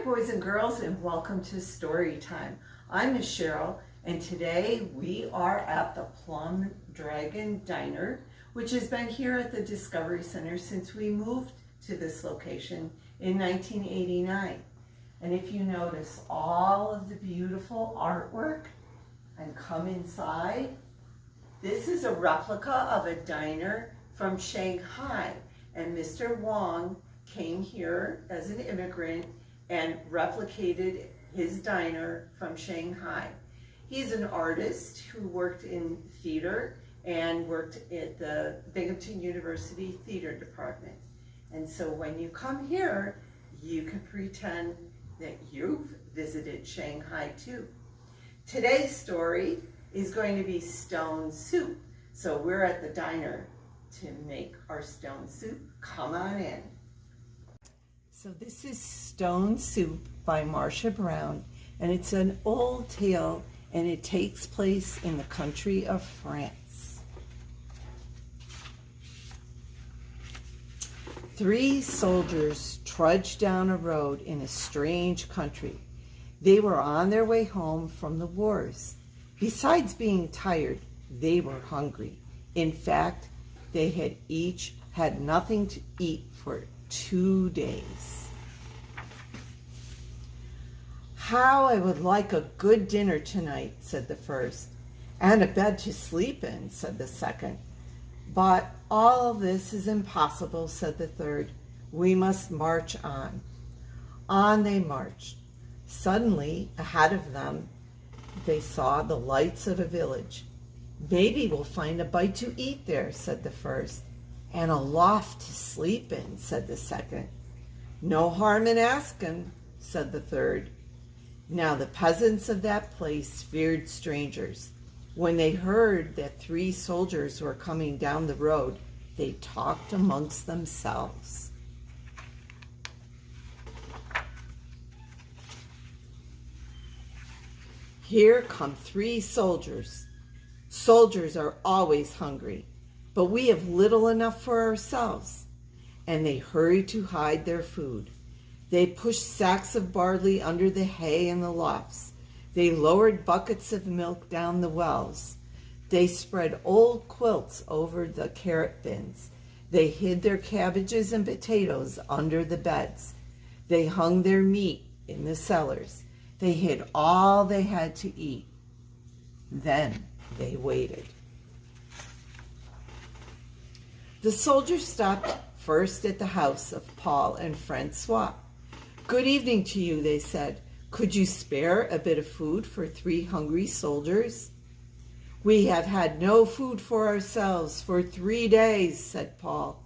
boys and girls, and welcome to Story Time. I'm Miss Cheryl, and today we are at the Plum Dragon Diner, which has been here at the Discovery Center since we moved to this location in 1989. And if you notice all of the beautiful artwork and come inside, this is a replica of a diner from Shanghai, and Mr. Wong came here as an immigrant and replicated his diner from Shanghai. He's an artist who worked in theater and worked at the Binghamton University Theater Department. And so when you come here, you can pretend that you've visited Shanghai too. Today's story is going to be stone soup. So we're at the diner to make our stone soup. Come on in. So this is Stone Soup by Marcia Brown, and it's an old tale, and it takes place in the country of France. 3 soldiers trudged down a road in a strange country. They were on their way home from the wars. Besides being tired, they were hungry. In fact, they had each had nothing to eat for 2 days. "How I would like a good dinner tonight," said the first. "And a bed to sleep in," said the second. "But all of this is impossible," said the third. "We must march on." On they marched. Suddenly, ahead of them, they saw the lights of a village. "Maybe we'll find a bite to eat there," said the first. "And a loft to sleep in," said the second. "No harm in asking," said the third. Now the peasants of that place feared strangers. When they heard that 3 soldiers were coming down the road, they talked amongst themselves. "Here come 3 soldiers. Soldiers are always hungry, but we have little enough for ourselves." And they hurried to hide their food. They pushed sacks of barley under the hay in the lofts. They lowered buckets of milk down the wells. They spread old quilts over the carrot bins. They hid their cabbages and potatoes under the beds. They hung their meat in the cellars. They hid all they had to eat. Then they waited. The soldiers stopped first at the house of Paul and Francois. "Good evening to you," they said. "Could you spare a bit of food for 3 hungry soldiers?" "We have had no food for ourselves for 3 days," said Paul.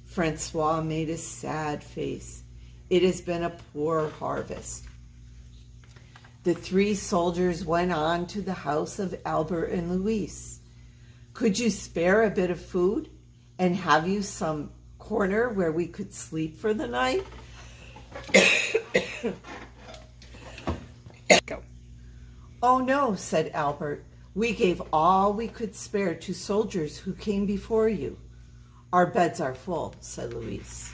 Francois made a sad face. "It has been a poor harvest." The 3 soldiers went on to the house of Albert and Louise. "Could you spare a bit of food? And have you some corner where we could sleep for the night?" Go. "Oh no," said Albert. "We gave all we could spare to soldiers who came before you." "Our beds are full," said Louise.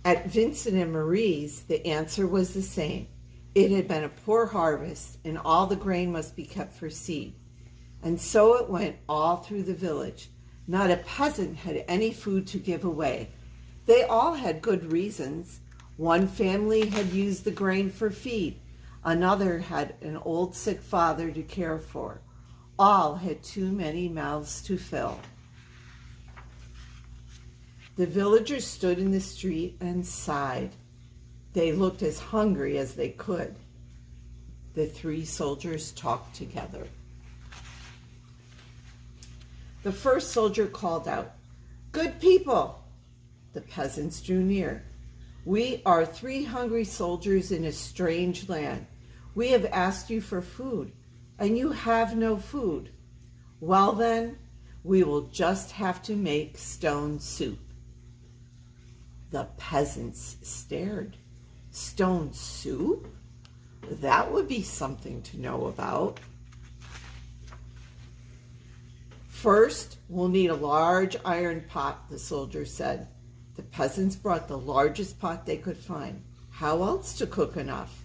At Vincent and Marie's, the answer was the same. It had been a poor harvest, and all the grain must be kept for seed. And so it went all through the village. Not a peasant had any food to give away. They all had good reasons. One family had used the grain for feed. Another had an old sick father to care for. All had too many mouths to fill. The villagers stood in the street and sighed. They looked as hungry as they could. The 3 soldiers talked together. The first soldier called out, "Good people!" The peasants drew near. "We are 3 hungry soldiers in a strange land. We have asked you for food, and you have no food. Well then, we will just have to make stone soup." The peasants stared. Stone soup? That would be something to know about. "First, we'll need a large iron pot," the soldier said. The peasants brought the largest pot they could find. How else to cook enough?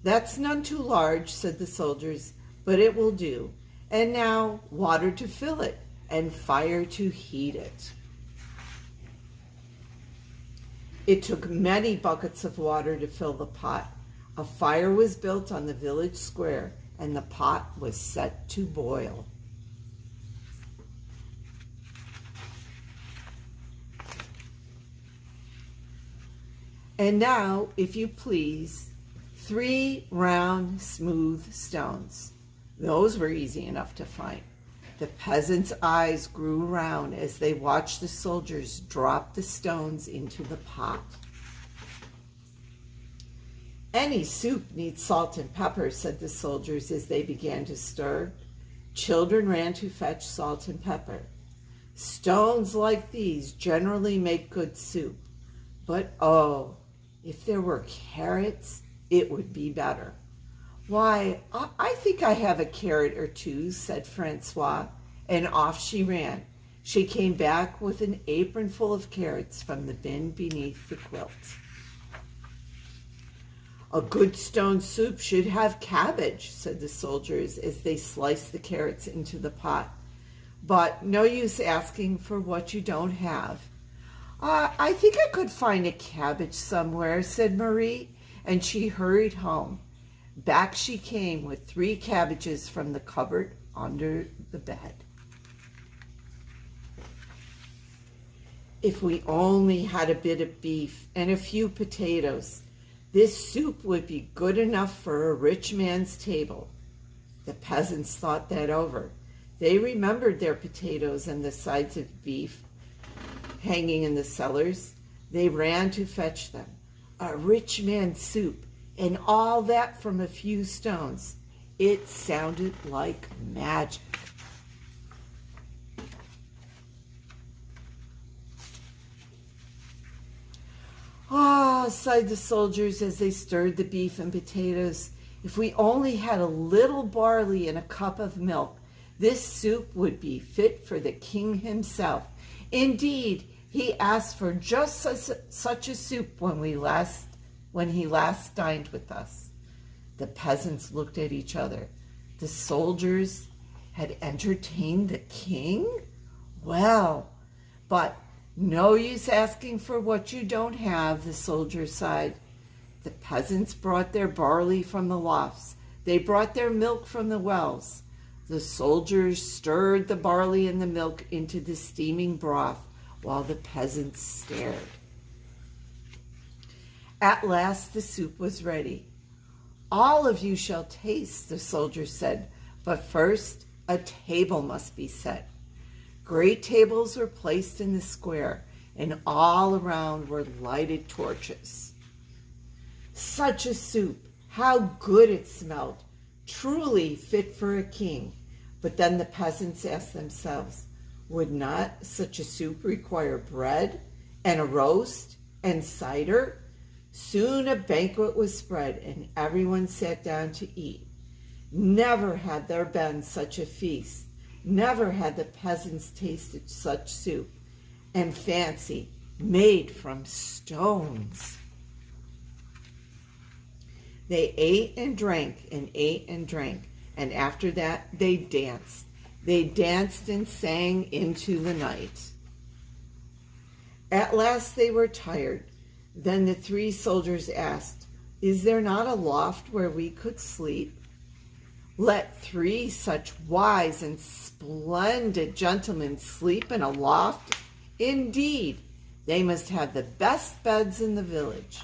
That's none too large, said the soldiers, but it will do. And now water to fill it and fire to heat it. It took many buckets of water to fill the pot. A fire was built on the village square, and the pot was set to boil. And now, if you please, 3 round, smooth stones. Those were easy enough to find. The peasants' eyes grew round as they watched the soldiers drop the stones into the pot. Any soup needs salt and pepper, said the soldiers as they began to stir. Children ran to fetch salt and pepper. Stones like these generally make good soup. But oh, if there were carrots, it would be better. Why, I think I have a carrot or two, said Francois, and off she ran. She came back with an apron full of carrots from the bin beneath the quilt. A good stone soup should have cabbage, said the soldiers as they sliced the carrots into the pot. But no use asking for what you don't have. I think I could find a cabbage somewhere, said Marie, and she hurried home. Back she came with 3 cabbages from the cupboard under the bed. If we only had a bit of beef and a few potatoes, this soup would be good enough for a rich man's table. The peasants thought that over. They remembered their potatoes and the sides of beef hanging in the cellars. They ran to fetch them. A rich man's soup, and all that from a few stones. It sounded like magic. Ah, sighed the soldiers as they stirred the beef and potatoes. If we only had a little barley and a cup of milk, this soup would be fit for the king himself. Indeed, he asked for just such a soup when he last dined with us. The peasants looked at each other. The soldiers had entertained the king? Well, but no use asking for what you don't have, the soldiers sighed. The peasants brought their barley from the lofts. They brought their milk from the wells. The soldiers stirred the barley and the milk into the steaming broth while the peasants stared. At last the soup was ready. All of you shall taste, the soldiers said, but first a table must be set. Great tables were placed in the square, and all around were lighted torches. Such a soup! How good it smelled! Truly fit for a king. But then the peasants asked themselves, would not such a soup require bread and a roast and cider? Soon a banquet was spread, and everyone sat down to eat. Never had there been such a feast. Never had the peasants tasted such soup. And fancy, made from stones. They ate and drank and ate and drank, and after that they danced. They danced and sang into the night. At last they were tired. Then the 3 soldiers asked, is there not a loft where we could sleep? Let 3 such wise and splendid gentlemen sleep in a loft? Indeed, they must have the best beds in the village.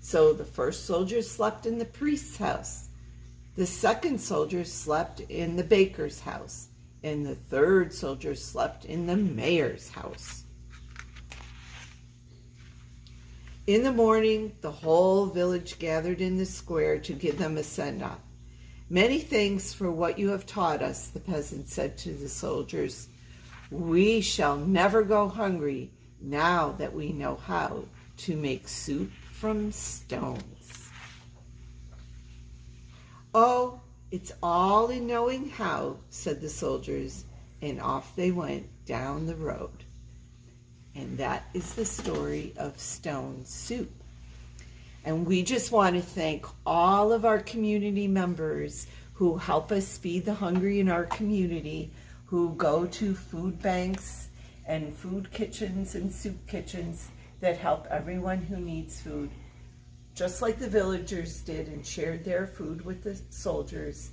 So the first soldier slept in the priest's house. The second soldier slept in the baker's house. And the third soldier slept in the mayor's house. In the morning, the whole village gathered in the square to give them a send-off. Many thanks for what you have taught us, the peasant said to the soldiers. We shall never go hungry now that we know how to make soup from stones. Oh, it's all in knowing how, said the soldiers, and off they went down the road. And that is the story of Stone Soup. And we just want to thank all of our community members who help us feed the hungry in our community, who go to food banks and food kitchens and soup kitchens that help everyone who needs food, just like the villagers did and shared their food with the soldiers.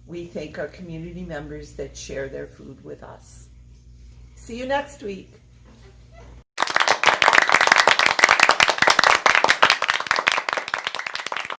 We thank our community members that share their food with us. See you next week.